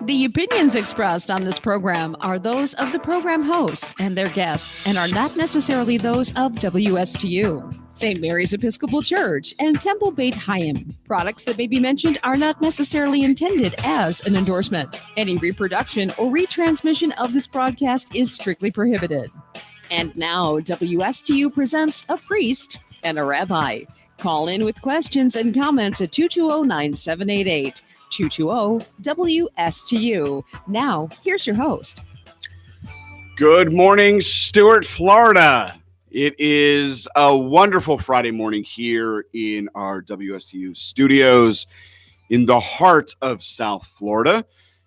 The opinions expressed on this program are those of the program hosts and their guests and are not necessarily those of WSTU, St. Mary's Episcopal Church, and Temple Beit Chaim. Products that may be mentioned are not necessarily intended as an endorsement. Any reproduction or retransmission of this broadcast is strictly prohibited. And now, WSTU presents a priest and a rabbi. Call in with questions and comments at 220-9788. 220-WSTU. Now, here's your host. Good morning, Stuart, Florida. It is a wonderful Friday morning here in our WSTU studios in the heart of South Florida.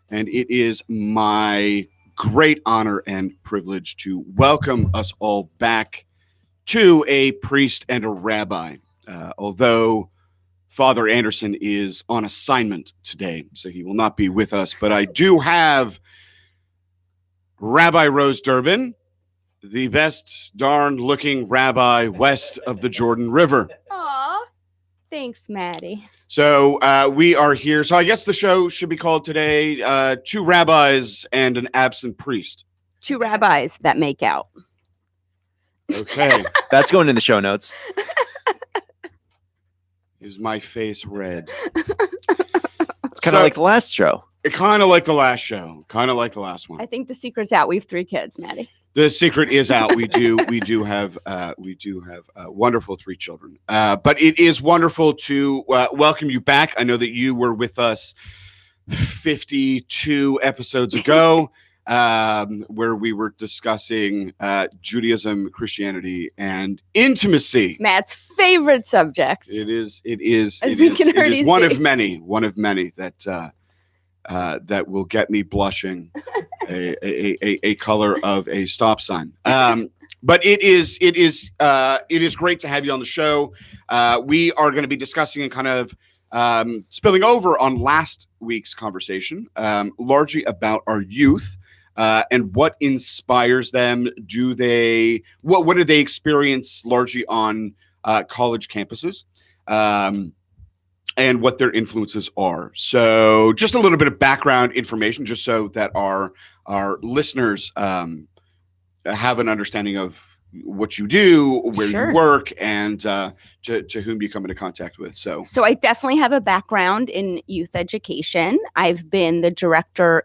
And it is my great honor and privilege to welcome us all back to A Priest and a Rabbi. Although Father Anderson is on assignment today, so he will not be with us. But I do have Rabbi Rose Durbin, the best darn looking rabbi west of the Jordan River. Aw, thanks, Maddie. So we are here. So I guess the show should be called today, Two Rabbis and an Absent Priest. Two rabbis that make out. Okay. That's going in the show notes. Is my face red? It's kind of like the last show. Kind of like the last show. Kind of like the last one. I think the secret's out. We have 3 kids, Maddie. The secret is out. We do have wonderful 3 children. But it is wonderful to welcome you back. I know that you were with us 52 episodes ago, where we were discussing Judaism, Christianity, and intimacy. Matt's favorite subject. It is one of many that that will get me blushing a color of a stop sign. But it is great to have you on the show. We are going to be discussing and kind of spilling over on last week's conversation, largely about our youth. And what inspires them? What do they experience largely on college campuses, and what their influences are? So, just a little bit of background information, just so that our listeners have an understanding of what you do, where Sure. you work, and to whom you come into contact with. So I definitely have a background in youth education. I've been the director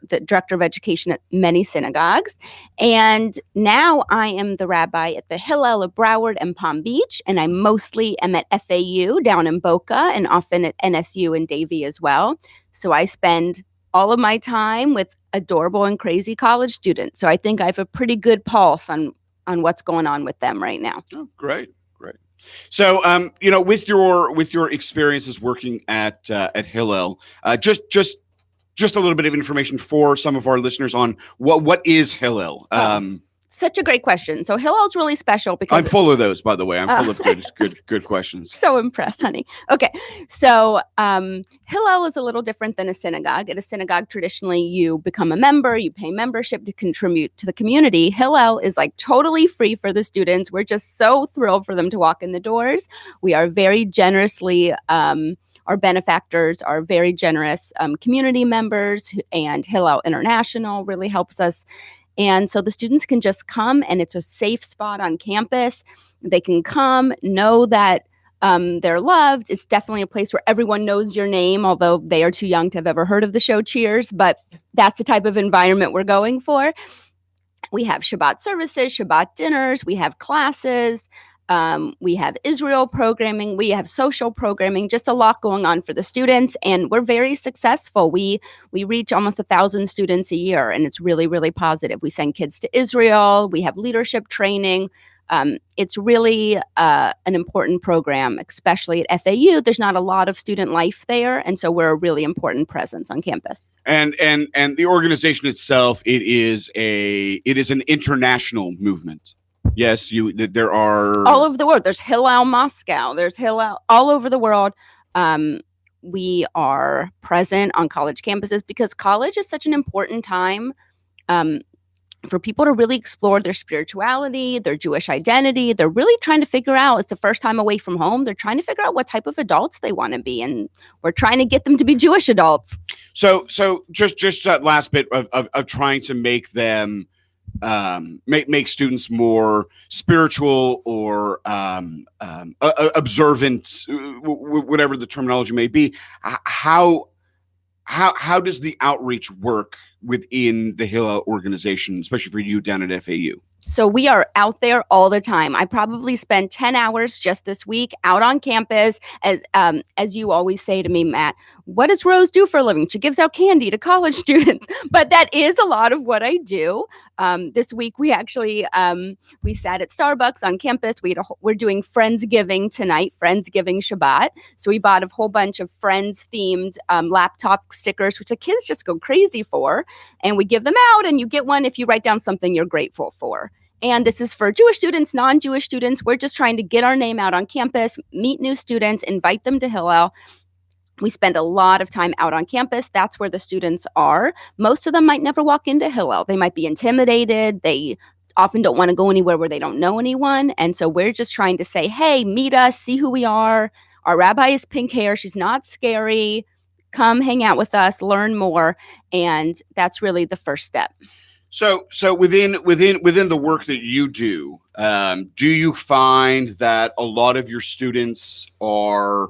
of education at many synagogues. And now I am the rabbi at the Hillel of Broward and Palm Beach. And I mostly am at FAU down in Boca and often at NSU and Davie as well. So I spend all of my time with adorable and crazy college students. So I think I have a pretty good pulse on what's going on with them right now. Oh, great. So, with your experiences working at Hillel, just a little bit of information for some of our listeners on what is Hillel. Such a great question. So Hillel's really special because I'm full of those, by the way. I'm full of good questions. So impressed, honey. Okay. So Hillel is a little different than a synagogue. At a synagogue, traditionally, you become a member, you pay membership to contribute to the community. Hillel is like totally free for the students. We're just so thrilled for them to walk in the doors. We are very generously, our benefactors are very generous community members, and Hillel International really helps us. And so the students can just come, and it's a safe spot on campus. They can come, know that they're loved. It's definitely a place where everyone knows your name, although they are too young to have ever heard of the show Cheers. But that's the type of environment we're going for. We have Shabbat services, Shabbat dinners. We have classes. We have Israel programming. We have social programming, just a lot going on for the students. And we're very successful. We reach almost 1,000 students a year, and it's really, really positive. We send kids to Israel. We have leadership training. It's really an important program, especially at FAU. There's not a lot of student life there, and so we're a really important presence on campus. And the organization itself, it is an international movement. Yes, there are all over the world. There's Hillel Moscow. There's Hillel all over the world. We are present on college campuses because college is such an important time for people to really explore their spirituality, their Jewish identity. They're really trying to figure out, it's the first time away from home. They're trying to figure out what type of adults they want to be. And we're trying to get them to be Jewish adults. So just that last bit of trying to make them make students more spiritual or observant, whatever the terminology may be. How does the outreach work within the Hillel organization, especially for you down at FAU? So we are out there all the time. I probably spent 10 hours just this week out on campus. As you always say to me, Matt, what does Rose do for a living? She gives out candy to college students. But that is a lot of what I do. This week we actually we sat at Starbucks on campus. We're doing Friendsgiving tonight, Friendsgiving Shabbat. So we bought a whole bunch of Friends themed laptop stickers, which the kids just go crazy for. And we give them out, and you get one if you write down something you're grateful for. And this is for Jewish students, non-Jewish students. We're just trying to get our name out on campus, meet new students, invite them to Hillel. We spend a lot of time out on campus. That's where the students are. Most of them might never walk into Hillel. They might be intimidated. They often don't want to go anywhere where they don't know anyone. And so we're just trying to say, hey, meet us, see who we are. Our rabbi is pink hair. She's not scary. Come hang out with us, learn more. And that's really the first step. So within the work that you do you find that a lot of your students are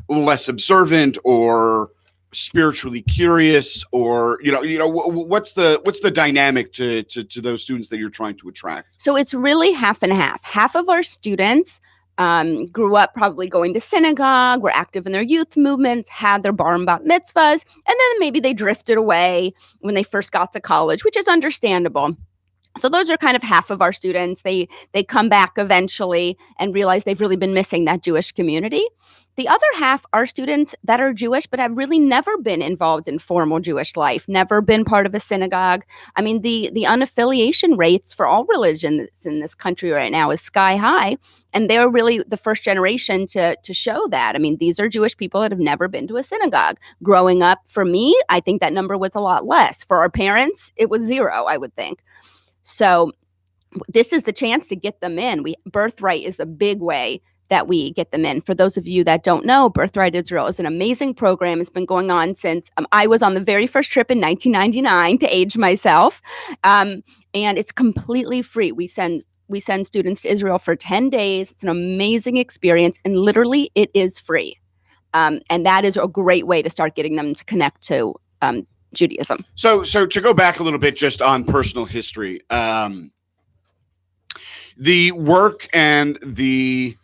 less observant or spiritually curious, or what's the dynamic to those students that you're trying to attract? So it's really half and half. Half of our students grew up probably going to synagogue, were active in their youth movements, had their bar and bat mitzvahs, and then maybe they drifted away when they first got to college, which is understandable. So those are kind of half of our students. They come back eventually and realize they've really been missing that Jewish community. The other half are students that are Jewish, but have really never been involved in formal Jewish life, never been part of a synagogue. I mean, the unaffiliation rates for all religions in this country right now is sky high. And they're really the first generation to show that. I mean, these are Jewish people that have never been to a synagogue. Growing up, for me, I think that number was a lot less. For our parents, it was 0, I would think. So this is the chance to get them in. Birthright is the big way that we get them in. For those of you that don't know, Birthright Israel is an amazing program. It's been going on since I was on the very first trip in 1999 to age myself. And it's completely free. We send students to Israel for 10 days. It's an amazing experience. And literally it is free. And that is a great way to start getting them to connect to Judaism. So to go back a little bit just on personal history, the work and the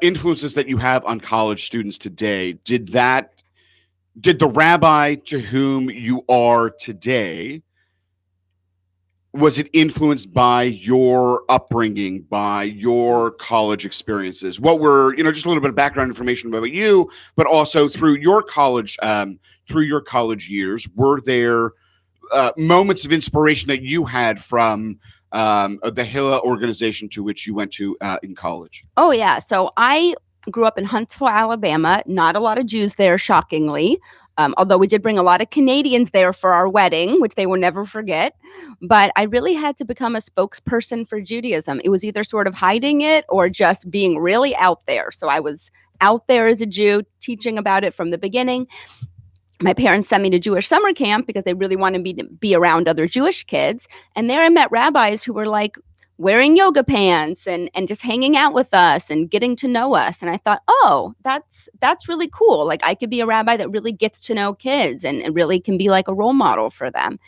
influences that you have on college students today, did the rabbi to whom you are today, was it influenced by your upbringing, by your college experiences? What were, just a little bit of background information about you, but also through your college years, were there moments of inspiration that you had from the Hillel organization to which you went to in college? Oh, yeah. So I grew up in Huntsville, Alabama. Not a lot of Jews there, shockingly. Although we did bring a lot of Canadians there for our wedding, which they will never forget. But I really had to become a spokesperson for Judaism. It was either sort of hiding it or just being really out there. So I was out there as a Jew, teaching about it from the beginning. My parents sent me to Jewish summer camp because they really wanted me to be around other Jewish kids. And there I met rabbis who were like wearing yoga pants and just hanging out with us and getting to know us. And I thought, oh, that's really cool. Like I could be a rabbi that really gets to know kids and really can be like a role model for them.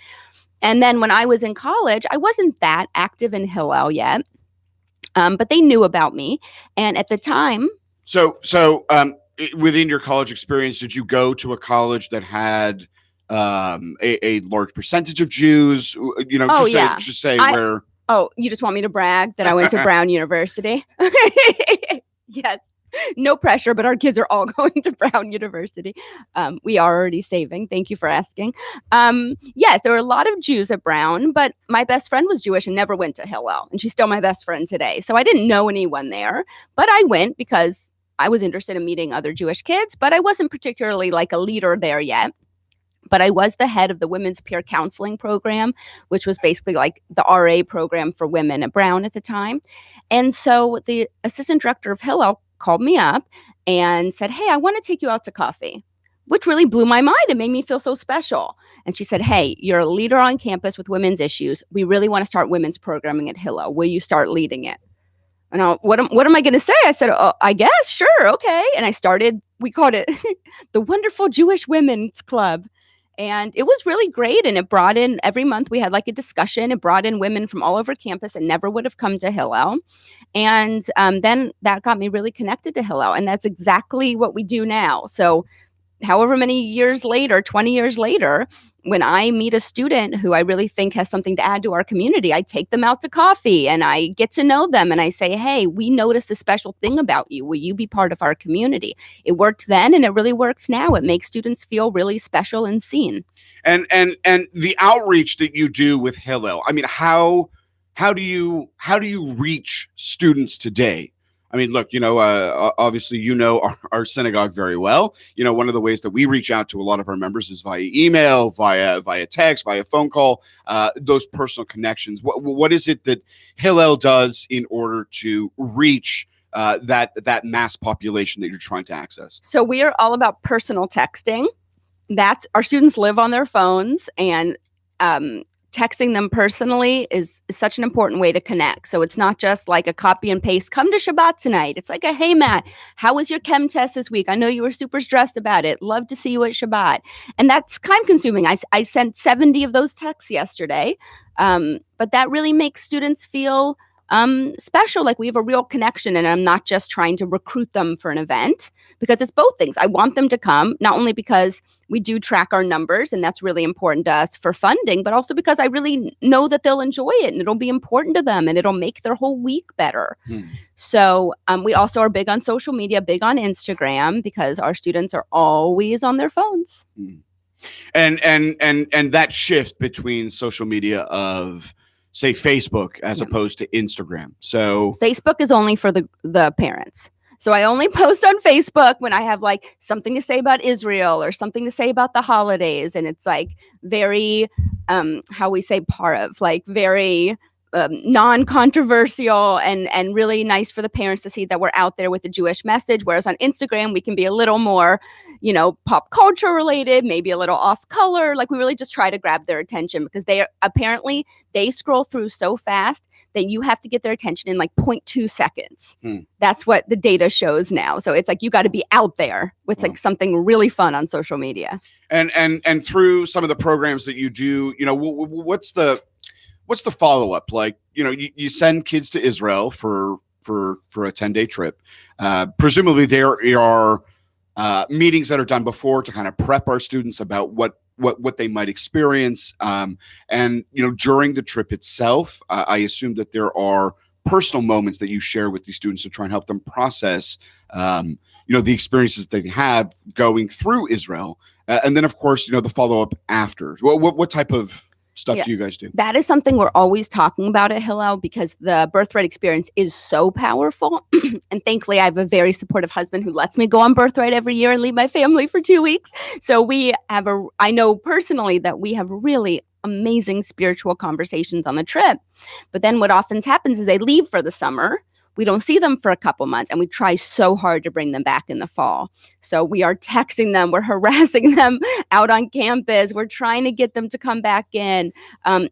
And then when I was in college, I wasn't that active in Hillel yet, but they knew about me. And at the time... So within your college experience, did you go to a college that had a large percentage of Jews? Just say where. Oh, you just want me to brag that I went to Brown University? Yes, no pressure, but our kids are all going to Brown University. We are already saving. Thank you for asking. Yes, there were a lot of Jews at Brown, but my best friend was Jewish and never went to Hillel, and she's still my best friend today. So I didn't know anyone there, but I went because I was interested in meeting other Jewish kids, but I wasn't particularly like a leader there yet. But I was the head of the women's peer counseling program, which was basically like the RA program for women at Brown at the time. And so the assistant director of Hillel called me up and said, "Hey, I want to take you out to coffee," which really blew my mind. It made me feel so special. And she said, "Hey, you're a leader on campus with women's issues. We really want to start women's programming at Hillel. Will you start leading it?" And what am I going to say? I said, "Oh, I guess, sure, okay." And I started, we called it the Wonderful Jewish Women's Club. And it was really great. And it brought in, every month we had like a discussion. It brought in women from all over campus and never would have come to Hillel. And then that got me really connected to Hillel. And that's exactly what we do now. So however many years later, 20 years later, when I meet a student who I really think has something to add to our community, I take them out to coffee and I get to know them and I say, "Hey, we noticed a special thing about you. Will you be part of our community?" It worked then and it really works now. It makes students feel really special and seen. And the outreach that you do with Hillel, I mean, how do you reach students today? I mean, look, obviously, our synagogue very well. One of the ways that we reach out to a lot of our members is via email, via text, via phone call, those personal connections. What is it that Hillel does in order to reach that mass population that you're trying to access? So we are all about personal texting. That's, our students live on their phones, and texting them personally is such an important way to connect. So it's not just like a copy and paste, "Come to Shabbat tonight." It's like a, "Hey, Matt, how was your chem test this week? I know you were super stressed about it. Love to see you at Shabbat." And that's time consuming. I sent 70 of those texts yesterday. But that really makes students feel special, like we have a real connection, and I'm not just trying to recruit them for an event, because it's both things. I want them to come, not only because we do track our numbers and that's really important to us for funding, but also because I really know that they'll enjoy it and it'll be important to them and it'll make their whole week better. So we also are big on social media, big on Instagram, because our students are always on their phones. And that shift between social media of, say, Facebook as opposed to Instagram. So Facebook is only for the parents. So I only post on Facebook when I have like something to say about Israel or something to say about the holidays. And it's like very, how we say parav, like very non-controversial and really nice for the parents to see that we're out there with a Jewish message. Whereas on Instagram, we can be a little more, pop culture related, maybe a little off color. Like we really just try to grab their attention, because they scroll through so fast that you have to get their attention in like 0.2 seconds. That's what the data shows now. So it's like, you got to be out there with like something really fun on social media. And through some of the programs that you do, what's the follow-up? Like, you send kids to Israel for a 10-day trip. Presumably there are meetings that are done before to kind of prep our students about what they might experience. And during the trip itself, I assume that there are personal moments that you share with these students to try and help them process, the experiences they have going through Israel. And then, of course, the follow-up after. What type of stuff do you guys do? That is something we're always talking about at Hillel, because the Birthright experience is so powerful. And thankfully, I have a very supportive husband who lets me go on Birthright every year and leave my family for 2 weeks. So I know personally that we have really amazing spiritual conversations on the trip. But then what often happens is they leave for the summer. We don't see them for a couple months, and we try so hard to bring them back in the fall. So we are texting them, we're harassing them out on campus, we're trying to get them to come back in.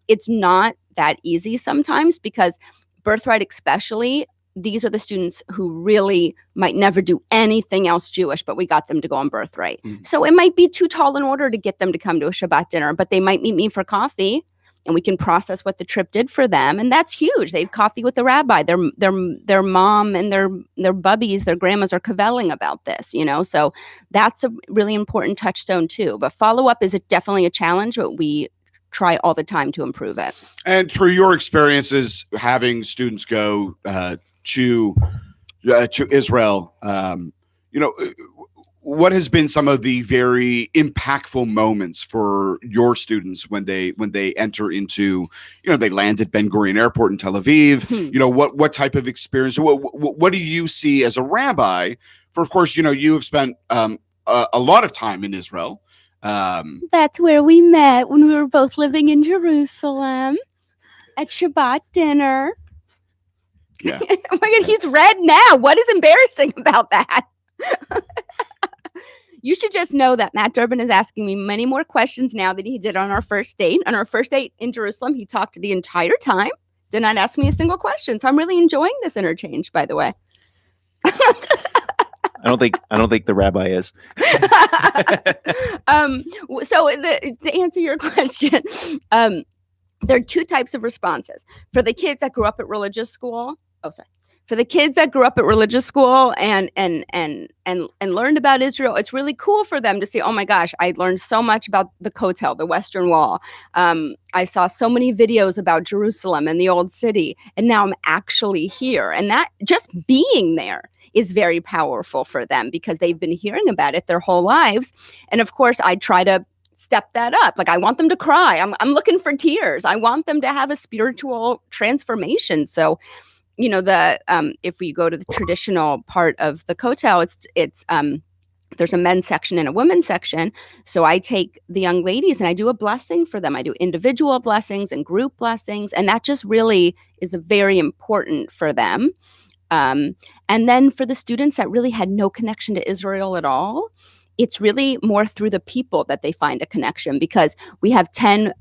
It's not that easy sometimes, because Birthright especially, these are the students who really might never do anything else Jewish, but we got them to go on Birthright. So it might be too tall in order to get them to come to a Shabbat dinner, but they might meet me for coffee. And we can process what the trip did for them. And that's huge. They have coffee with the rabbi. Their mom and their bubbies, their grandmas are cavelling about this, So that's a really important touchstone too. But follow-up is definitely a challenge, but we try all the time to improve it. And through your experiences having students go to Israel, what has been some of the very impactful moments for your students when they enter into, they land at Ben Gurion Airport in Tel Aviv? What type of experience? What do you see as a rabbi? For, of course, you have spent a lot of time in Israel. That's where we met when we were both living in Jerusalem at Shabbat dinner. Yeah. Oh my God, he's red now. What is embarrassing about that? You should just know that Matt Durbin is asking me many more questions now than he did on our first date. On our first date in Jerusalem, he talked the entire time, did not ask me a single question. So I'm really enjoying this interchange, by the way. I don't think the rabbi is. To answer your question, there are two types of responses. For the kids that grew up at religious school, for the kids that grew up at religious school and learned about Israel, it's really cool for them to see, oh my gosh, I learned so much about the Kotel, the Western Wall. I saw so many videos about Jerusalem and the old city, and now I'm actually here. And that just being there is very powerful for them because they've been hearing about it their whole lives. And of course, I try to step that up. Like I want them to cry. I'm looking for tears. I want them to have a spiritual transformation. So, you know, if we go to the traditional part of the Kotel, it's there's a men's section and a women's section. So I take the young ladies and I do a blessing for them. I do individual blessings and group blessings, and that just really is very important for them. And then for the students that really had no connection to Israel at all, it's really more through the people that they find a connection, because we have 10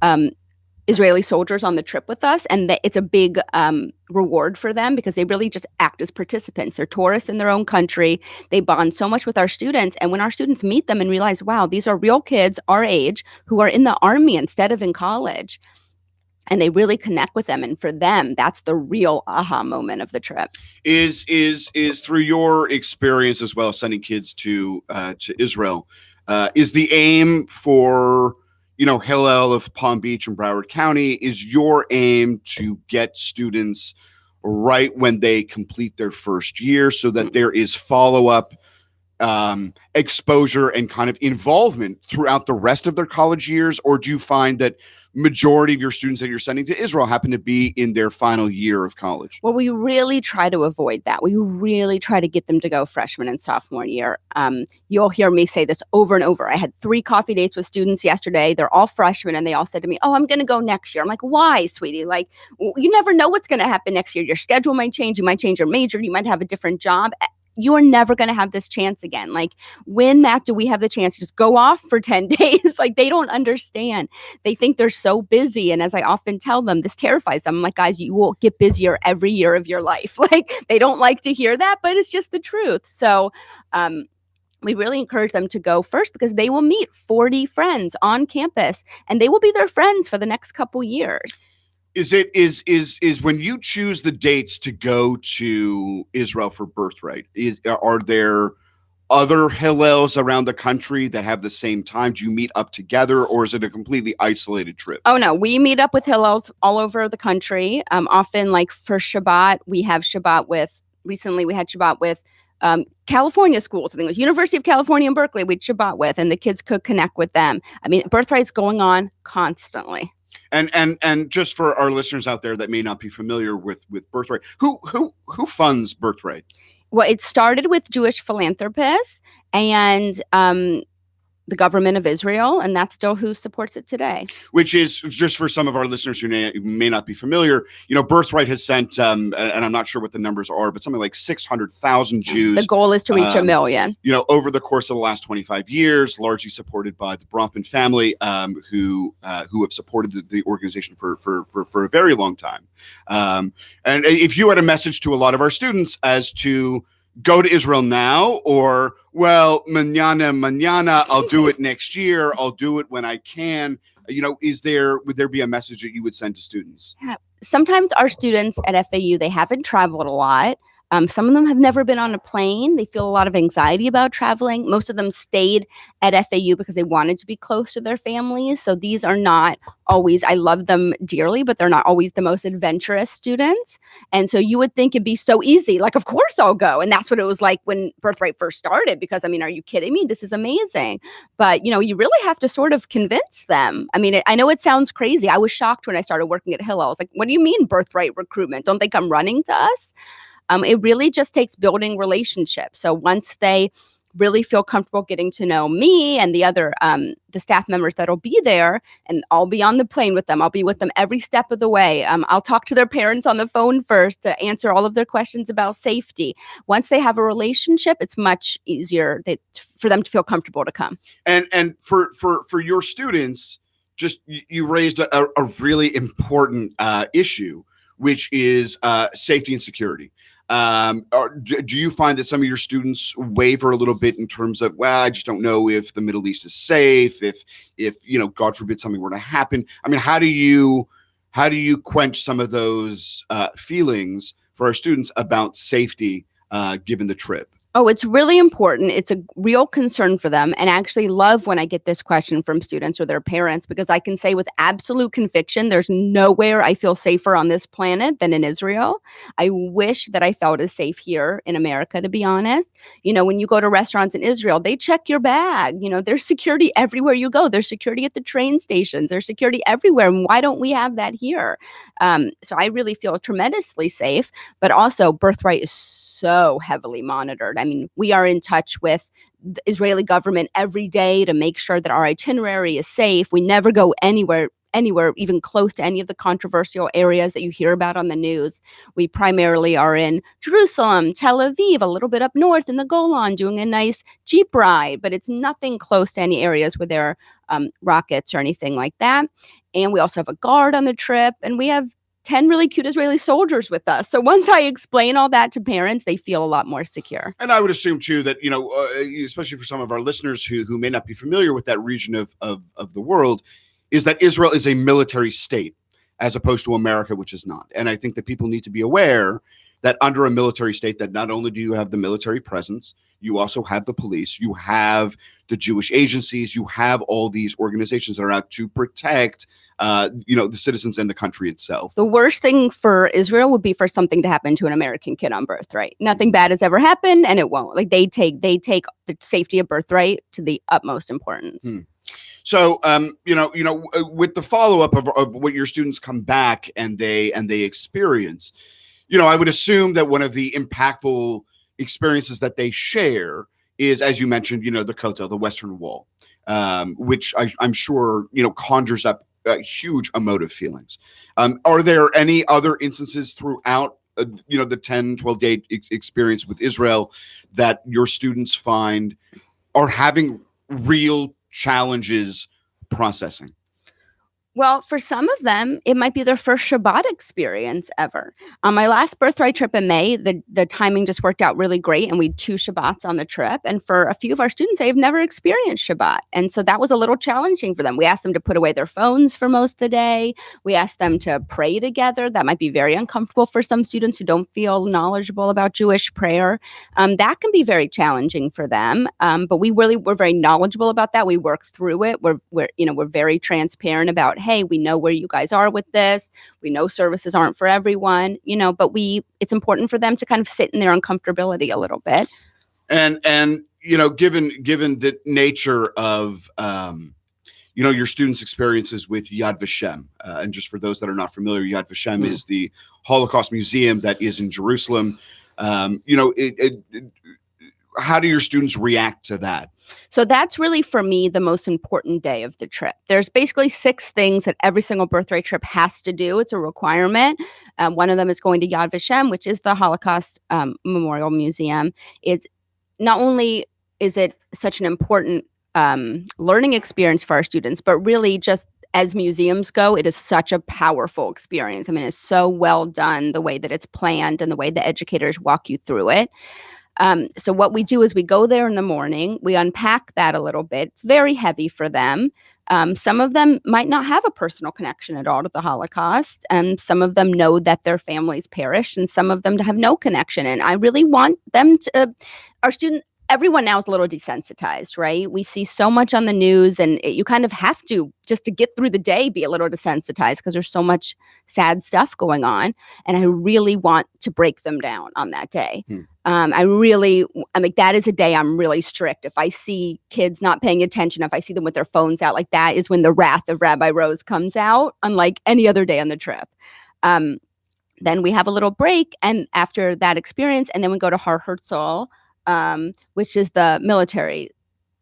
Israeli soldiers on the trip with us, and it's a big reward for them because they really just act as participants. They're tourists in their own country. They bond so much with our students, and when our students meet them and realize, wow, these are real kids our age who are in the army instead of in college, and they really connect with them, and for them, that's the real aha moment of the trip. Is through your experience as well, sending kids to Israel, is the aim for, you know, Hillel of Palm Beach and Broward County, is your aim to get students right when they complete their first year so that there is follow-up exposure and kind of involvement throughout the rest of their college years? Or do you find that majority of your students that you're sending to Israel happen to be in their final year of college? Well, we really try to avoid that. We really try to get them to go freshman and sophomore year. You'll hear me say this over and over. I had 3 coffee dates with students yesterday. They're all freshmen, and they all said to me, oh, I'm going to go next year. I'm like, why, sweetie? Like, you never know what's going to happen next year. Your schedule might change. You might change your major. You might have a different job. You are never going to have this chance again. Like, when, Matt, do we have the chance to just go off for 10 days? Like, they don't understand. They think they're so busy. And as I often tell them, this terrifies them. I'm like, guys, you will get busier every year of your life. Like, they don't like to hear that, but it's just the truth. So, we really encourage them to go first because they will meet 40 friends on campus, and they will be their friends for the next couple years. Is when you choose the dates to go to Israel for Birthright, are there other Hillels around the country that have the same time? Do you meet up together, or is it a completely isolated trip? Oh, no, we meet up with Hillels all over the country. Often, like for Shabbat, we had Shabbat with California schools. I think it was University of California in Berkeley we'd Shabbat with, and the kids could connect with them. I mean, Birthright's going on constantly. And just for our listeners out there that may not be familiar with Birthright, who funds Birthright? Well, it started with Jewish philanthropists and the government of Israel, and that's still who supports it today. Which is, just for some of our listeners who may not be familiar, you know, Birthright has sent, and I'm not sure what the numbers are, but something like 600,000 Jews. The goal is to reach 1 million. You know, over the course of the last 25 years, largely supported by the Bronfman family, who have supported the organization for a very long time. And if you had a message to a lot of our students as to go to Israel now, or, well, mañana, I'll do it next year, I'll do it when I can, you know, would there be a message that you would send to students? Yeah. Sometimes our students at FAU, they haven't traveled a lot. Some of them have never been on a plane. They feel a lot of anxiety about traveling. Most of them stayed at FAU because they wanted to be close to their families. So these are not always, I love them dearly, but they're not always the most adventurous students. And so you would think it'd be so easy. Like, of course I'll go. And that's what it was like when Birthright first started, because, I mean, are you kidding me? This is amazing. But, you know, you really have to sort of convince them. I mean, I know it sounds crazy. I was shocked when I started working at Hillel. I was like, what do you mean Birthright recruitment? Don't they come running to us? It really just takes building relationships. So once they really feel comfortable getting to know me and the other the staff members that'll be there, and I'll be on the plane with them. I'll be with them every step of the way. I'll talk to their parents on the phone first to answer all of their questions about safety. Once they have a relationship, it's much easier for them to feel comfortable to come. And for your students, just you raised a really important issue, which is safety and security. Do you find that some of your students waver a little bit in terms of, well, I just don't know if the Middle East is safe, if God forbid something were to happen? I mean, how do you quench some of those feelings for our students about safety given the trip? Oh, it's really important. It's a real concern for them. And I actually love when I get this question from students or their parents, because I can say with absolute conviction, there's nowhere I feel safer on this planet than in Israel. I wish that I felt as safe here in America, to be honest. When you go to restaurants in Israel, they check your bag. There's security everywhere you go. There's security at the train stations. There's security everywhere. And why don't we have that here? So I really feel tremendously safe, but also Birthright is so heavily monitored. I mean, we are in touch with the Israeli government every day to make sure that our itinerary is safe. We never go anywhere even close to any of the controversial areas that you hear about on the news. We primarily are in Jerusalem, Tel Aviv, a little bit up north in the Golan, doing a nice Jeep ride, but it's nothing close to any areas where there are rockets or anything like that. And we also have a guard on the trip, and we have 10 really cute Israeli soldiers with us. So once I explain all that to parents, they feel a lot more secure. And I would assume too that, especially for some of our listeners who may not be familiar with that region of the world, is that Israel is a military state as opposed to America, which is not. And I think that people need to be aware that under a military state, that not only do you have the military presence, you also have the police, you have the Jewish agencies, you have all these organizations that are out to protect, the citizens and the country itself. The worst thing for Israel would be for something to happen to an American kid on Birthright. Nothing bad has ever happened, and it won't. Like they take the safety of Birthright to the utmost importance. So, with the follow-up of what your students come back and they experience, I would assume that one of the impactful experiences that they share is, as you mentioned, the Kotel, the Western Wall, which I'm sure, conjures up huge emotive feelings. Are there any other instances throughout, the 10, 12-day experience with Israel that your students find are having real challenges processing? Well, for some of them, it might be their first Shabbat experience ever. On my last Birthright trip in May, the timing just worked out really great, and we had 2 Shabbats on the trip. And for a few of our students, they have never experienced Shabbat. And so that was a little challenging for them. We asked them to put away their phones for most of the day. We asked them to pray together. That might be very uncomfortable for some students who don't feel knowledgeable about Jewish prayer. That can be very challenging for them. But we're very knowledgeable about that. We work through it. We're very transparent about, hey, we know where you guys are with this. We know services aren't for everyone, but it's important for them to kind of sit in their uncomfortability a little bit. And given the nature of, your students' experiences with Yad Vashem, and just for those that are not familiar, Yad Vashem is the Holocaust Museum that is in Jerusalem. How do your students react to that? So that's really, for me, the most important day of the trip. There's basically 6 things that every single Birthright trip has to do. It's a requirement. One of them is going to Yad Vashem, which is the Holocaust Memorial Museum. It's not only is it such an important learning experience for our students, but really just as museums go, it is such a powerful experience. I mean, it's so well done, the way that it's planned and the way the educators walk you through it. So what we do is we go there in the morning, we unpack that a little bit. It's very heavy for them. Some of them might not have a personal connection at all to the Holocaust. And some of them know that their families perished, and some of them have no connection. And I really want them to, everyone now is a little desensitized, right? We see so much on the news, and you kind of have to, just to get through the day, be a little desensitized because there's so much sad stuff going on. And I really want to break them down on that day. That is a day I'm really strict. If I see kids not paying attention, if I see them with their phones out, like that is when the wrath of Rabbi Rose comes out, unlike any other day on the trip. Then we have a little break, and after that experience, and then we go to Har Herzl, which is the military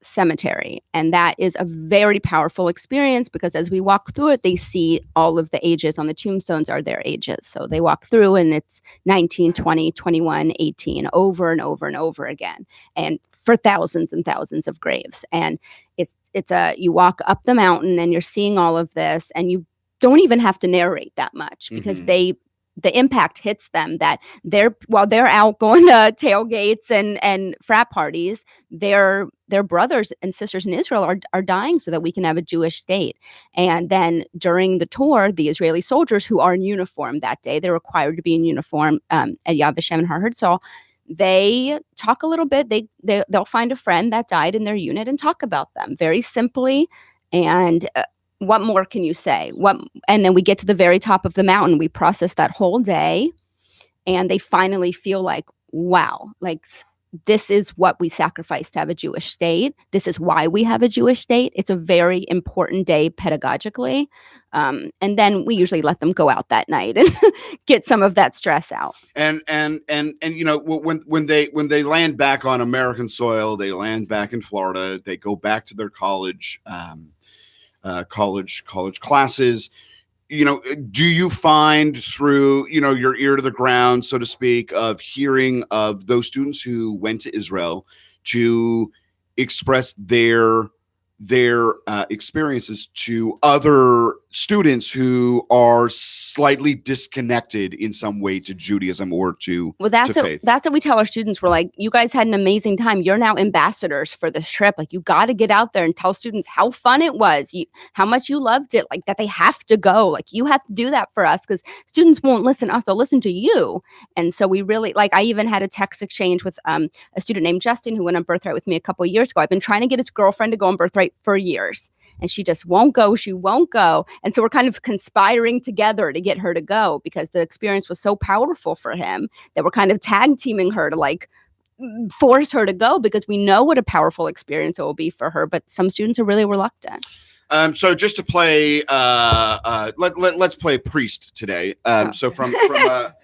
cemetery. And that is a very powerful experience because as we walk through it, they see all of the ages on the tombstones are their ages. So they walk through and it's 19, 20, 21, 18, over and over and over again. And for thousands and thousands of graves. And you walk up the mountain and you're seeing all of this and you don't even have to narrate that much because the impact hits them that while they're out going to tailgates and frat parties, their brothers and sisters in Israel are dying so that we can have a Jewish state. And then during the tour, the Israeli soldiers who are in uniform that day, they're required to be in uniform at Yad Vashem and Har Herzl. They talk a little bit. They'll find a friend that died in their unit and talk about them very simply. And what more can you say? And then we get to the very top of the mountain. We process that whole day, and they finally feel like, wow, like this is what we sacrificed to have a Jewish state. This is why we have a Jewish state. It's a very important day pedagogically. And then we usually let them go out that night and get some of that stress out. And you know, when they land back on American soil, they land back in Florida, they go back to their college classes. You know, do you find through, you know, your ear to the ground, so to speak, of hearing of those students who went to Israel to express their experiences to other students who are slightly disconnected in some way to Judaism or to faith? That's what we tell our students. We're like, you guys had an amazing time. You're now ambassadors for this trip. Like, you got to get out there and tell students how fun it was, how much you loved it, like that they have to go. Like, you have to do that for us because students won't listen to us. They'll listen to you. And so we really, like, I even had a text exchange with a student named Justin who went on Birthright with me a couple of years ago. I've been trying to get his girlfriend to go on Birthright for years, and she just won't go. She won't go. And so we're kind of conspiring together to get her to go because the experience was so powerful for him that we're kind of tag teaming her to like force her to go because we know what a powerful experience it will be for her. But some students are really reluctant. So just to play, let's play priest today. So from a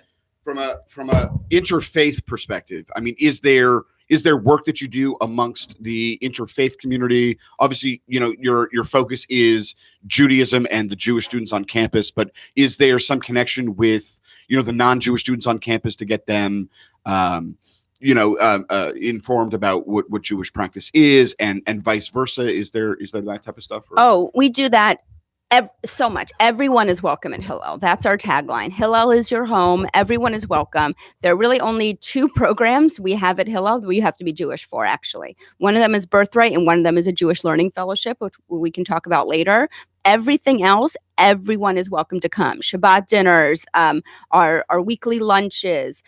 interfaith perspective, I mean, is there work that you do amongst the interfaith community? Obviously, you know, your focus is Judaism and the Jewish students on campus, but is there some connection with, you know, the non-Jewish students on campus to get them, informed about what Jewish practice is, and vice versa? Is there that type of stuff? Or? Oh, we do that. So much. Everyone is welcome in Hillel. That's our tagline. Hillel is your home. Everyone is welcome. There are really only two programs we have at Hillel that you have to be Jewish for, actually. One of them is Birthright, and one of them is a Jewish Learning Fellowship, which we can talk about later. Everything else, everyone is welcome to come. Shabbat dinners, our weekly lunches.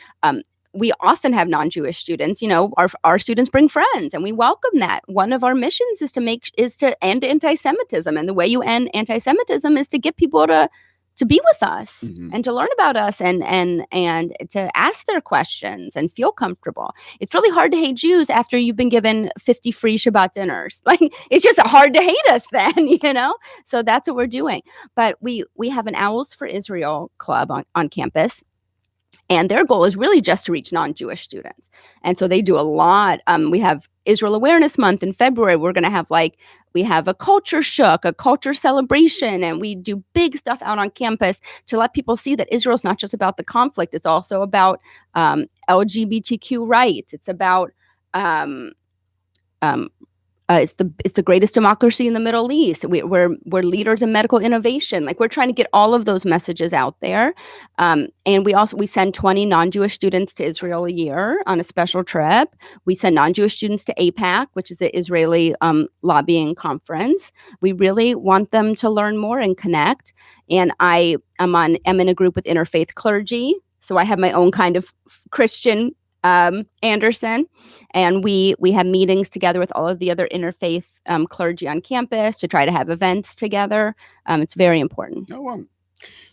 We often have non-Jewish students. You know, our students bring friends, and we welcome that. One of our missions is to end anti-Semitism, and the way you end anti-Semitism is to get people to be with us and to learn about us and to ask their questions and feel comfortable. It's really hard to hate Jews after you've been given 50 free Shabbat dinners. Like, it's just hard to hate us then, you know? So that's what we're doing. But we have an Owls for Israel club on campus. And their goal is really just to reach non-Jewish students. And so they do a lot. We have Israel Awareness Month in February. We're going to have we have a culture shuk, a culture celebration, and we do big stuff out on campus to let people see that Israel's not just about the conflict. It's also about LGBTQ rights. It's about it's the greatest democracy in the Middle East. We're leaders in medical innovation. Like, we're trying to get all of those messages out there. And we send 20 non-Jewish students to Israel a year on a special trip. We send non-Jewish students to AIPAC, which is the Israeli lobbying conference. We really want them to learn more and connect. And I'm in a group with interfaith clergy. So I have my own kind of Christian Anderson, and we have meetings together with all of the other interfaith clergy on campus to try to have events together. It's very important. Oh, wow.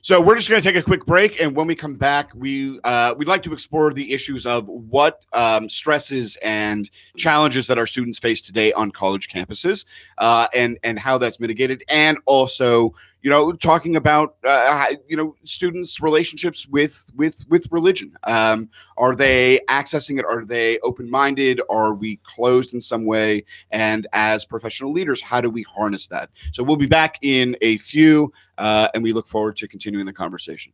So we're just going to take a quick break, and when we come back, we'd like to explore the issues of what stresses and challenges that our students face today on college campuses, and how that's mitigated, and also, talking about students' relationships with religion. Are they accessing it? Are they open-minded? Are we closed in some way? And as professional leaders, how do we harness that? So we'll be back in a few, and we look forward to continuing the conversation.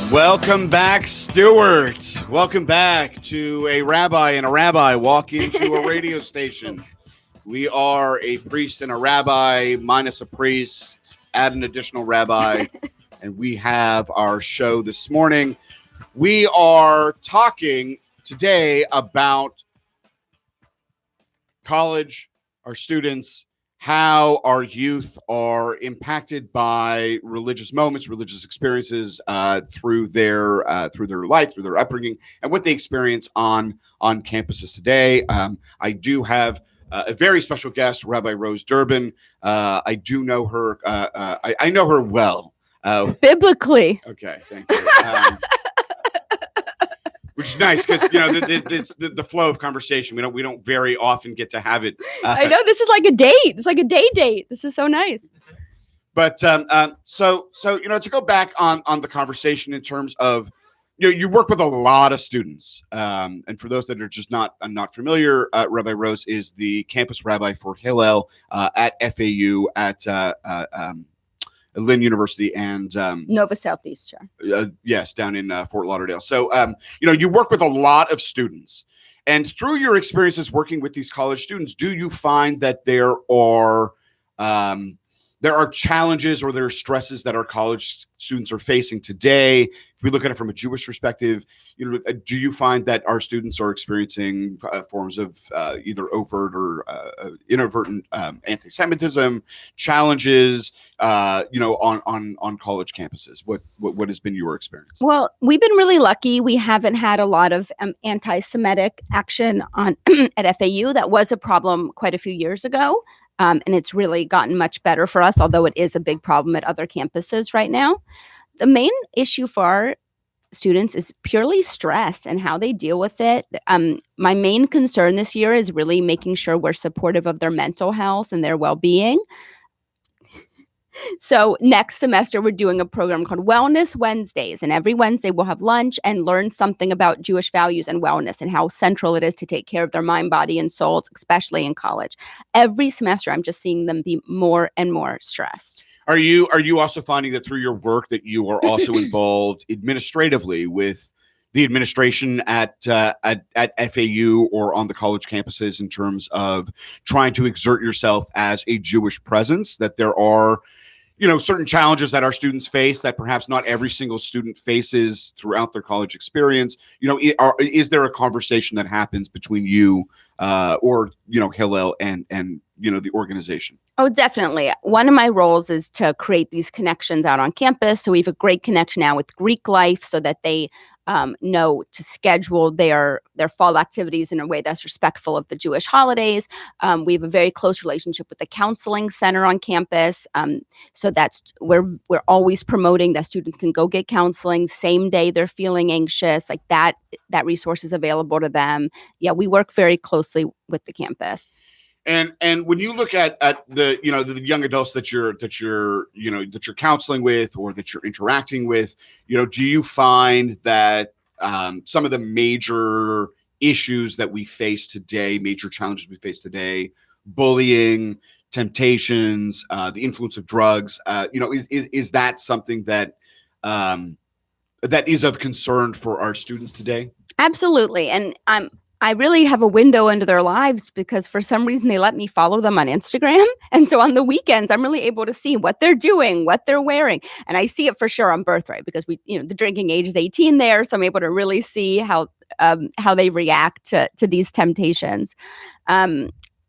Welcome back, Stuart. Welcome back to A Rabbi and a Rabbi Walk into a Radio Station. We are a priest and a rabbi minus a priest, add an additional rabbi, and we have our show this morning. We are talking today about college, our students, how our youth are impacted by religious moments, religious experiences through their life, through their upbringing, and what they experience on campuses today. I do have a very special guest, Rabbi Rose Durbin. I do know her. I know her well. Biblically. Okay, thank you. Which is nice because it's the flow of conversation. We don't very often get to have it. I know this is like a date. It's like a date. This is so nice. But so to go back on the conversation in terms of you work with a lot of students, and for those that are just not familiar, Rabbi Rose is the campus rabbi for Hillel at FAU at Lynn University and Nova Southeastern. Yes, down in Fort Lauderdale. So you work with a lot of students, and through your experiences working with these college students, do you find that there are challenges or there are stresses that our college students are facing today? If we look at it from a Jewish perspective, do you find that our students are experiencing forms of either overt or inadvertent anti-Semitism challenges, on college campuses? What has been your experience? Well, we've been really lucky. We haven't had a lot of anti-Semitic action on at FAU. That was a problem quite a few years ago. And it's really gotten much better for us, although it is a big problem at other campuses right now. The main issue for our students is purely stress and how they deal with it. My main concern this year is really making sure we're supportive of their mental health and their well-being. So next semester, we're doing a program called Wellness Wednesdays. And every Wednesday, we'll have lunch and learn something about Jewish values and wellness and how central it is to take care of their mind, body, and souls, especially in college. Every semester, I'm just seeing them be more and more stressed. Are you also finding that through your work that you are also involved administratively with the administration at FAU or on the college campuses in terms of trying to exert yourself as a Jewish presence, that there are, certain challenges that our students face that perhaps not every single student faces throughout their college experience? Is there a conversation that happens between you or Hillel and the organization? Oh, definitely. One of my roles is to create these connections out on campus. So we have a great connection now with Greek life so that they know to schedule their fall activities in a way that's respectful of the Jewish holidays. We have a very close relationship with the counseling center on campus. So that's we're always promoting that students can go get counseling same day they're feeling anxious, like that resource is available to them. Yeah, we work very closely with the campus. And when you look at the the young adults that you're counseling with or that you're interacting with, do you find that some of the major issues that we face today, major challenges we face today, bullying, temptations, the influence of drugs, is that something that that is of concern for our students today? Absolutely, and I really have a window into their lives because for some reason they let me follow them on Instagram. And so on the weekends, I'm really able to see what they're doing, what they're wearing. And I see it for sure on Birthright because the drinking age is 18 there. So I'm able to really see how they react to these temptations.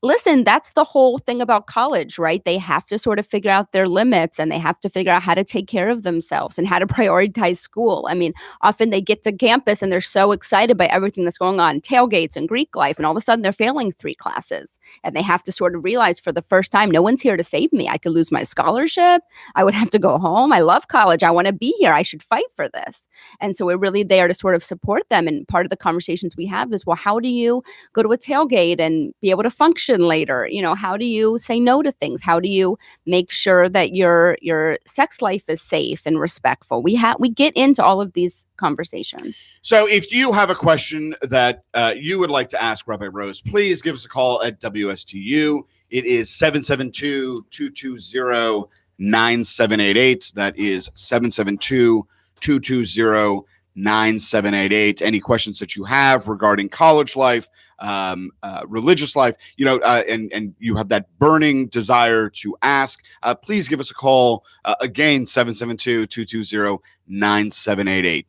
Listen, that's the whole thing about college, right? They have to sort of figure out their limits and they have to figure out how to take care of themselves and how to prioritize school. I mean, often they get to campus and they're so excited by everything that's going on, tailgates and Greek life, and all of a sudden they're failing 3 classes. And they have to sort of realize for the first time, no one's here to save me. I could lose my scholarship. I would have to go home. I love college. I want to be here. I should fight for this. And so we're really there to sort of support them. And part of the conversations we have is, well, how do you go to a tailgate and be able to function later? How do you say no to things? How do you make sure that your sex life is safe and respectful? We get into all of these conversations. So if you have a question that you would like to ask Rabbi Rose, please give us a call at WSTU. It is 772-220-9788. That is 772-220-9788. Any questions that you have regarding college life, religious life, and you have that burning desire to ask, please give us a call. Again, 772-220-9788.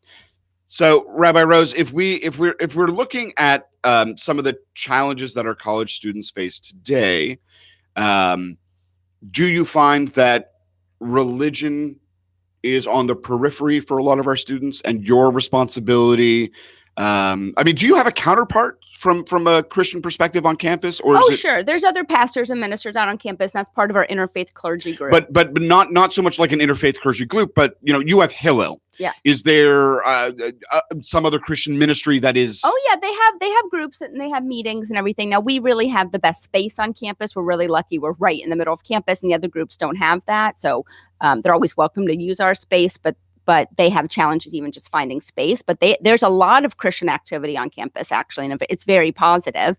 So, Rabbi Rose, if we're looking at some of the challenges that our college students face today, do you find that religion is on the periphery for a lot of our students, and your responsibility? Do you have a counterpart from a Christian perspective on campus, or sure. There's other pastors and ministers out on campus, and that's part of our interfaith clergy group. But not so much like an interfaith clergy group, but you have Hillel. Yeah. Is there some other Christian ministry that is? Oh yeah, they have groups and they have meetings and everything. Now we really have the best space on campus. We're really lucky. We're right in the middle of campus, and the other groups don't have that. So they're always welcome to use our space, but they have challenges even just finding space. But there's a lot of Christian activity on campus, actually, and it's very positive.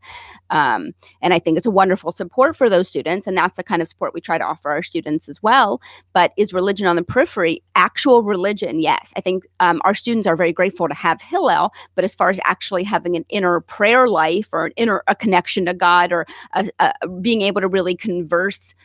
And I think it's a wonderful support for those students, and that's the kind of support we try to offer our students as well. But is religion on the periphery? Actual religion, yes. I think our students are very grateful to have Hillel, but as far as actually having an inner prayer life or a connection to God, or being able to really converse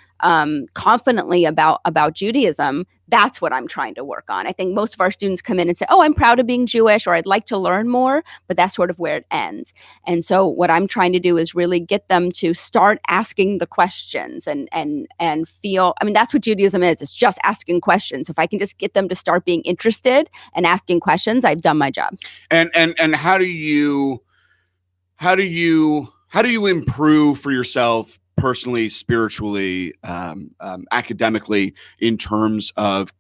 confidently about Judaism, that's what I'm trying to work on. I think most of our students come in and say, oh, I'm proud of being Jewish, or I'd like to learn more, but that's sort of where it ends. And so what I'm trying to do is really get them to start asking the questions and feel, that's what Judaism is. It's just asking questions. If I can just get them to start being interested and asking questions, I've done my job. And how do you improve for yourself personally, spiritually, academically, in terms of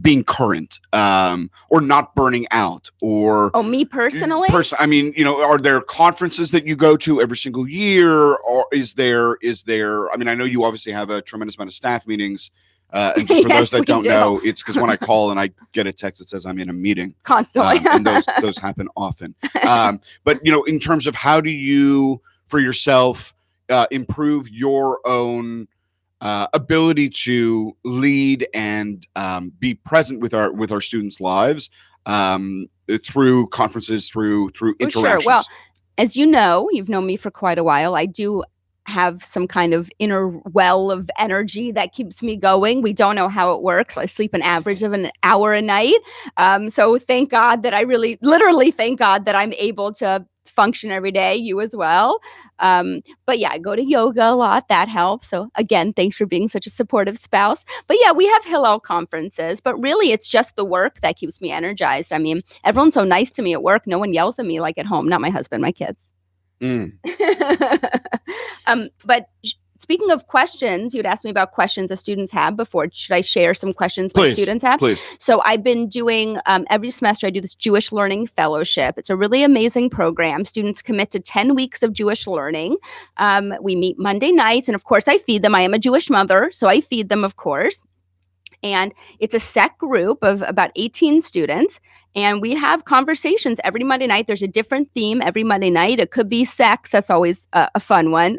being current, or not burning out, or me personally? Are there conferences that you go to every single year, or is there? I know you obviously have a tremendous amount of staff meetings And just for Yes, those that we don't do. know, it's because when I call and I get a text that says I'm in a meeting, Constantly. and those happen often. But in terms of how do you, for yourself, improve your own ability to lead and be present with our students' lives through conferences, through interactions. Sure. Well, as you know, you've known me for quite a while. I do have some kind of inner well of energy that keeps me going. We don't know how it works. I sleep an average of an hour a night. So thank God that literally thank God that I'm able to function every day. You as well. But yeah, I go to yoga a lot. That helps. So again, thanks for being such a supportive spouse. But yeah, we have Hillel conferences, but really it's just the work that keeps me energized. I mean, everyone's so nice to me at work. No one yells at me like at home. Not my husband, my kids. But speaking of questions, you'd asked me about questions that students have before. Should I share some questions my students have? Please. So I've been doing, every semester I do this Jewish Learning Fellowship. It's a really amazing program. Students commit to 10 weeks of Jewish learning. We meet Monday nights, and of course I feed them. I am a Jewish mother, so I feed them, of course. And it's a set group of about 18 students. And we have conversations every Monday night. There's a different theme every Monday night. It could be sex. That's always a fun one.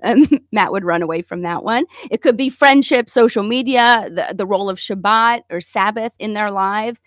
Matt would run away from that one. It could be friendship, social media, the role of Shabbat or Sabbath in their lives.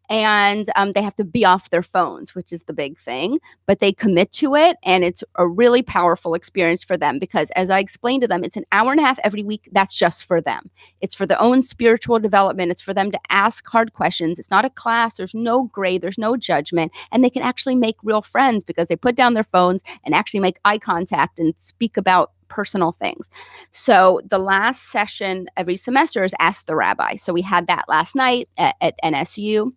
And they have to be off their phones, which is the big thing. But they commit to it. And it's a really powerful experience for them because, as I explained to them, it's an hour and a half every week. That's just for them. It's for their own spiritual development. It's for them to ask hard questions. It's not a class. There's no grade. There's no judgment. And they can actually make real friends because they put down their phones and actually make eye contact and speak about personal things. So the last session every semester is Ask the Rabbi. So we had that last night at NSU.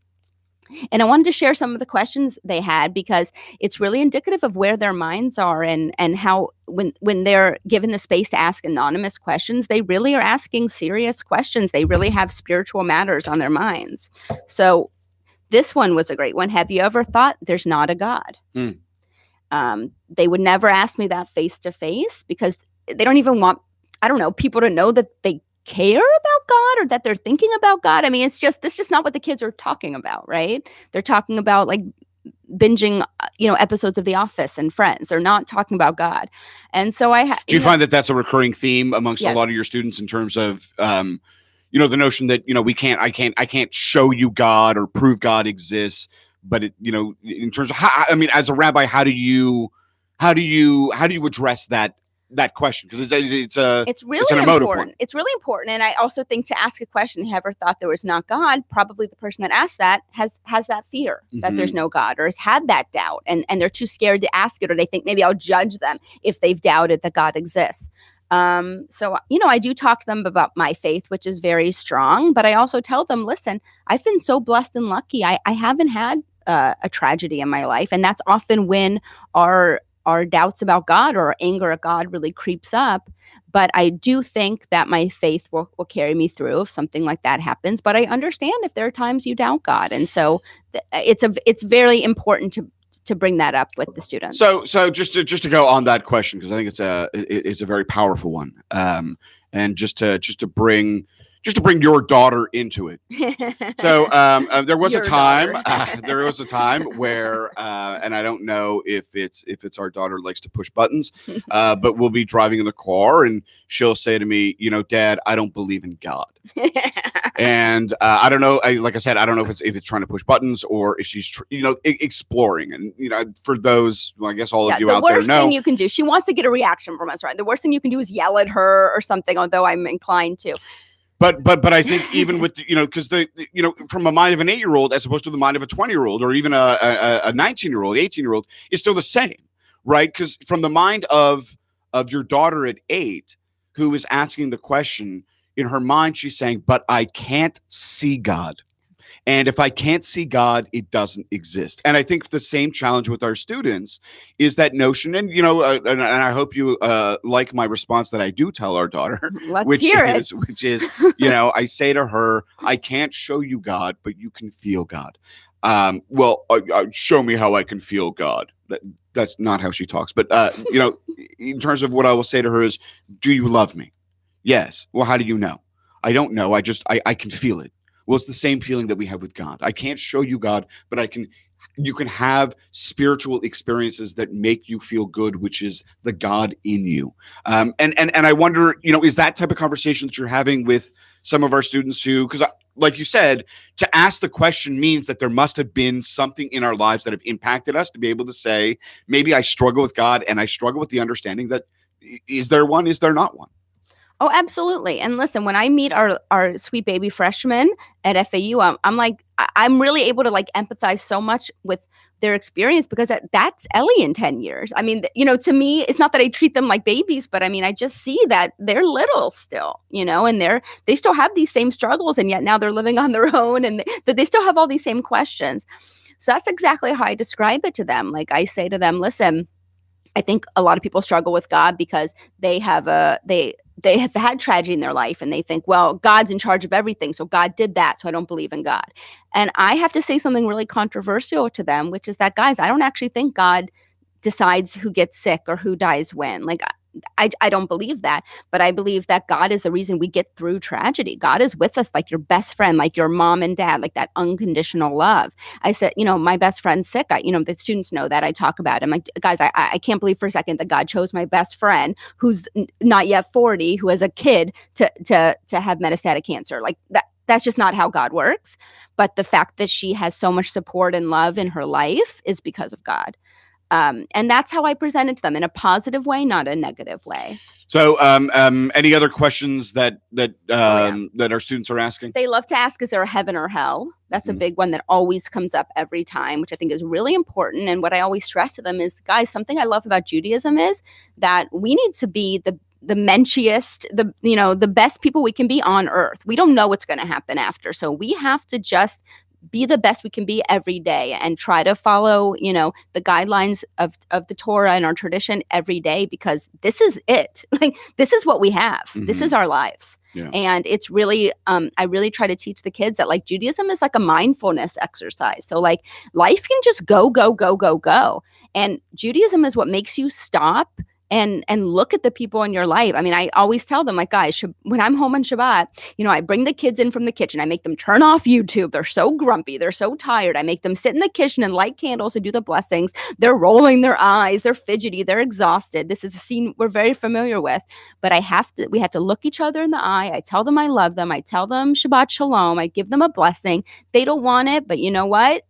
And I wanted to share some of the questions they had because it's really indicative of where their minds are and how when they're given the space to ask anonymous questions, they really are asking serious questions. They really have spiritual matters on their minds. So this one was a great one. Have you ever thought there's not a God? They would never ask me that face to face because they don't even want, people to know that they care about God or that they're thinking about God. I mean, that's just not what the kids are talking about, right? They're talking about like binging, episodes of The Office and Friends. They're not talking about God. And so do you find that that's a recurring theme amongst yes. a lot of your students in terms of, the notion that, I can't show you God or prove God exists, but in terms of as a rabbi, how do you address that question? Because it's really an emotive important. one. It's really important. And I also think to ask a question, have you ever thought there was not God? Probably the person that asked that has that fear that there's no God or has had that doubt and they're too scared to ask it, or they think maybe I'll judge them if they've doubted that God exists. So, I do talk to them about my faith, which is very strong, but I also tell them, listen, I've been so blessed and lucky. I haven't had a tragedy in my life. And that's often when our doubts about God or our anger at God really creeps up. But I do think that my faith will carry me through if something like that happens. But I understand if there are times you doubt God. And so it's very important to bring that up with the students. So just to go on that question, because I think it's a very powerful one. And just to bring your daughter into it. So there was a time where and I don't know if it's our daughter likes to push buttons, but we'll be driving in the car and she'll say to me, Dad, I don't believe in God. And I don't know. Like I said, I don't know if it's trying to push buttons or if she's exploring. And for those, I guess all of you out there know, the worst thing you can do. She wants to get a reaction from us, right? The worst thing you can do is yell at her or something. Although I'm inclined to. But I think even with because from a mind of an 8-year-old as opposed to the mind of a 20-year-old or even a 19-year-old, 18-year-old is still the same, right? Because from the mind of your daughter at 8 who is asking the question, in her mind she's saying, but I can't see God. And if I can't see God, it doesn't exist. And I think the same challenge with our students is that notion. And, and I hope you like my response that I do tell our daughter, which is, I say to her, I can't show you God, but you can feel God. Show me how I can feel God. That's not how she talks. But, in terms of what I will say to her is, do you love me? Yes. Well, how do you know? I don't know. I can feel it. Well, it's the same feeling that we have with God. I can't show you God, but you can have spiritual experiences that make you feel good, which is the God in you. And I wonder, is that type of conversation that you're having with some of our students who, because like you said, to ask the question means that there must have been something in our lives that have impacted us to be able to say, maybe I struggle with God and I struggle with the understanding that is there one, is there not one? Oh, absolutely. And listen, when I meet our sweet baby freshmen at FAU, I'm really able to like empathize so much with their experience because that's Ellie in 10 years. I mean, to me, it's not that I treat them like babies, but I mean, I just see that they're little still, and they still have these same struggles, and yet now they're living on their own, and that they still have all these same questions. So that's exactly how I describe it to them. Like I say to them, listen, I think a lot of people struggle with God because they have had tragedy in their life and they think, well, God's in charge of everything. So God did that. So I don't believe in God. And I have to say something really controversial to them, which is that, guys, I don't actually think God decides who gets sick or who dies when. Like, I don't believe that, but I believe that God is the reason we get through tragedy. God is with us like your best friend, like your mom and dad, like that unconditional love. I said, my best friend's sick. The students know that. I talk about him. Like, guys, I can't believe for a second that God chose my best friend who's not yet 40, who has a kid to have metastatic cancer. Like that's just not how God works. But the fact that she has so much support and love in her life is because of God. And that's how I present it to them, in a positive way, not a negative way. So any other questions that our students are asking? They love to ask, is there a heaven or hell? That's a big one that always comes up every time, which I think is really important. And what I always stress to them is, guys, something I love about Judaism is that we need to be the menschiest, the best people we can be on earth. We don't know what's going to happen after. So we have to just be the best we can be every day and try to follow, the guidelines of the Torah and our tradition every day, because this is it. Like, this is what we have. Mm-hmm. This is our lives. Yeah. And it's really, I really try to teach the kids that like Judaism is like a mindfulness exercise. So like life can just go, go, go, go, go. And Judaism is what makes you stop and look at the people in your life. I mean, I always tell them, like, guys, when I'm home on Shabbat, I bring the kids in from the kitchen. I make them turn off YouTube. They're so grumpy. They're so tired. I make them sit in the kitchen and light candles and do the blessings. They're rolling their eyes. They're fidgety. They're exhausted. This is a scene we're very familiar with. But we have to look each other in the eye. I tell them I love them. I tell them Shabbat Shalom. I give them a blessing. They don't want it, but you know what?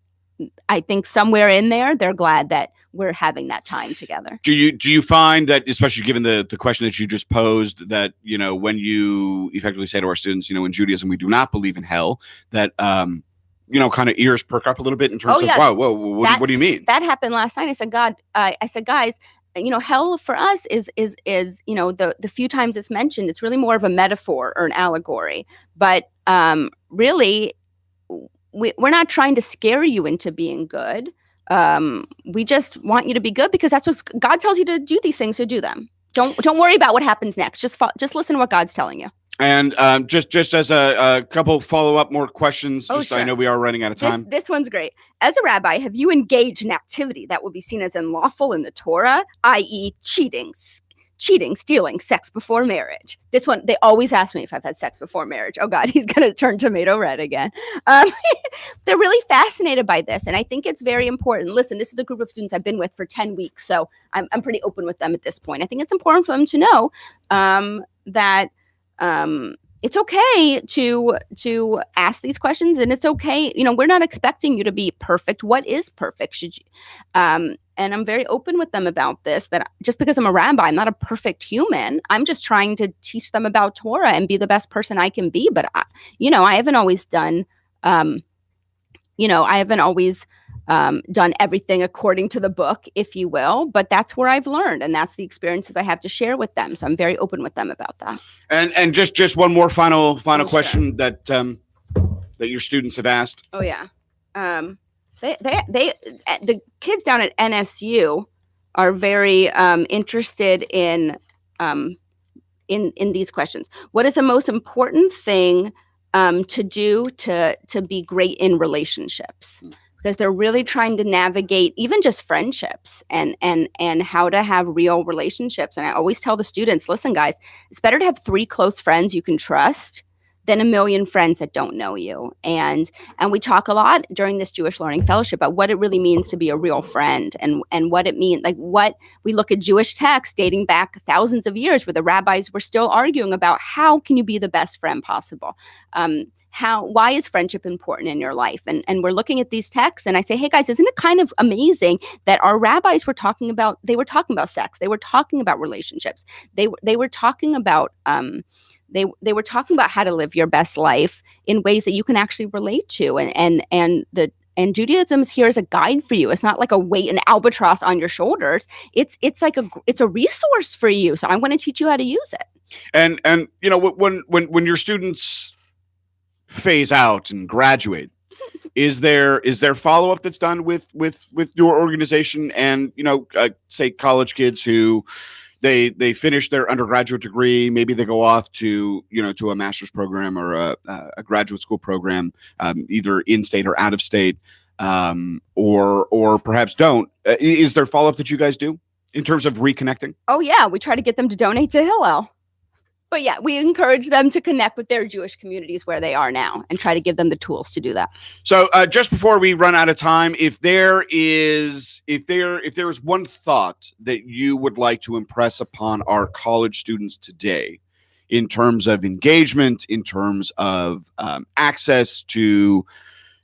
I think somewhere in there, they're glad that we're having that time together. Do you find that, especially given the question that you just posed, that, when you effectively say to our students, in Judaism, we do not believe in hell, that, kind of ears perk up a little bit in terms of, wow, whoa, what do you mean? That happened last night. I said, guys, hell for us is the few times it's mentioned, it's really more of a metaphor or an allegory. But really, we're not trying to scare you into being good. We just want you to be good because that's what God tells you to do. These things, so do them. Don't worry about what happens next. Just listen to what God's telling you. And just as a couple follow-up more questions, sure. I know we are running out of time. This one's great. As a rabbi, have you engaged in activity that would be seen as unlawful in the Torah, i.e. cheating, stealing, sex before marriage? This one, they always ask me if I've had sex before marriage. Oh God, he's going to turn tomato red again. They're really fascinated by this. And I think it's very important. Listen, this is a group of students I've been with for 10 weeks. So I'm pretty open with them at this point. I think it's important for them to know that it's okay to ask these questions, and it's okay. We're not expecting you to be perfect. What is perfect? Should you, and I'm very open with them about this, that just because I'm a rabbi, I'm not a perfect human. I'm just trying to teach them about Torah and be the best person I can be. But, I haven't always done, done everything according to the book, if you will. But that's where I've learned, and that's the experiences I have to share with them. So I'm very open with them about that. And just one more final question, sure, that your students have asked. Oh yeah. The kids down at NSU are very interested in these questions. What is the most important thing to do to be great in relationships? Because they're really trying to navigate even just friendships and how to have real relationships. And I always tell the students, listen, guys, it's better to have 3 close friends you can trust than a million friends that don't know you. And we talk a lot during this Jewish Learning Fellowship about what it really means to be a real friend, and what it means, like what we look at Jewish texts dating back thousands of years where the rabbis were still arguing about how can you be the best friend possible. Why is friendship important in your life? And we're looking at these texts, and I say, hey guys, isn't it kind of amazing that our rabbis were talking about sex, they were talking about relationships, they were talking about they were talking about how to live your best life in ways that you can actually relate to, and Judaism is here as a guide for you. It's not like a weight, an albatross on your shoulders. It's like it's a resource for you. So I'm going to teach you how to use it. And you know, when your students phase out and graduate, is there follow-up that's done with your organization and, you know, say college kids who they finish their undergraduate degree, maybe they go off to, you know, to a master's program or a graduate school program, either in state or out of state, or perhaps don't. Is there follow-up that you guys do in terms of reconnecting? Oh yeah, we try to get them to donate to Hillel. But yeah, we encourage them to connect with their Jewish communities where they are now and try to give them the tools to do that. So just before we run out of time, if there is one thought that you would like to impress upon our college students today in terms of engagement, in terms of access to,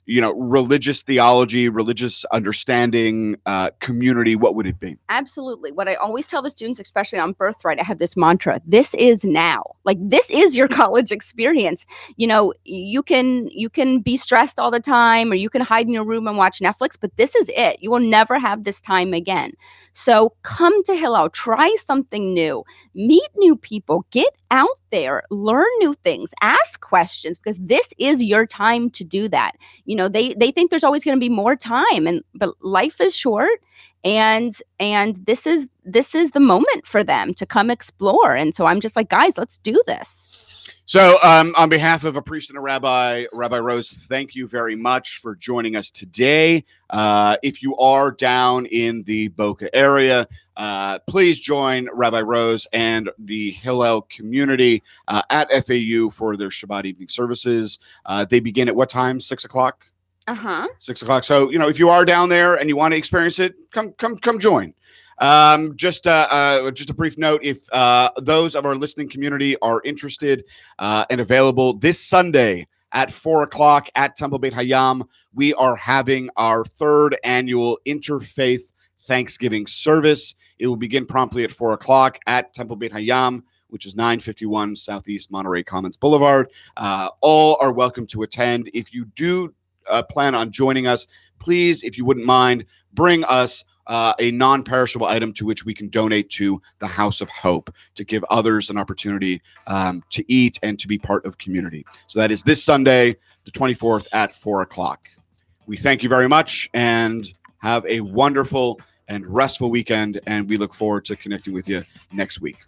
you know, religious theology, religious understanding, community, what would it be? Absolutely. What I always tell the students, especially on Birthright, I have this mantra: this is now. Like, this is your college experience. You know, you can be stressed all the time, or you can hide in your room and watch Netflix, but this is it. You will never have this time again. So come to Hillel, try something new, meet new people, get out there, learn new things, ask questions, because this is your time to do that. You know, they think there's always going to be more time, but life is short, and this is the moment for them to come explore. And so I'm just like, guys, let's do this. So on behalf of a priest and a rabbi, Rabbi Rose, thank you very much for joining us today. If you are down in the Boca area, please join Rabbi Rose and the Hillel community at FAU for their Shabbat evening services. They begin at what time? 6 o'clock? 6 o'clock. So, you know, if you are down there and you want to experience it, come join. Just a brief note, if those of our listening community are interested and available, this Sunday at 4 o'clock at Temple Beit Hayam, we are having our third annual interfaith Thanksgiving service. It will begin promptly at 4 o'clock at Temple Beit Hayam, which is 951 Southeast Monterey Commons Boulevard. All are welcome to attend. If you do plan on joining us, please, if you wouldn't mind, bring us a non-perishable item to which we can donate to the House of Hope to give others an opportunity to eat and to be part of community. So that is this Sunday, the 24th at 4 o'clock. We thank you very much and have a wonderful and restful weekend, and we look forward to connecting with you next week.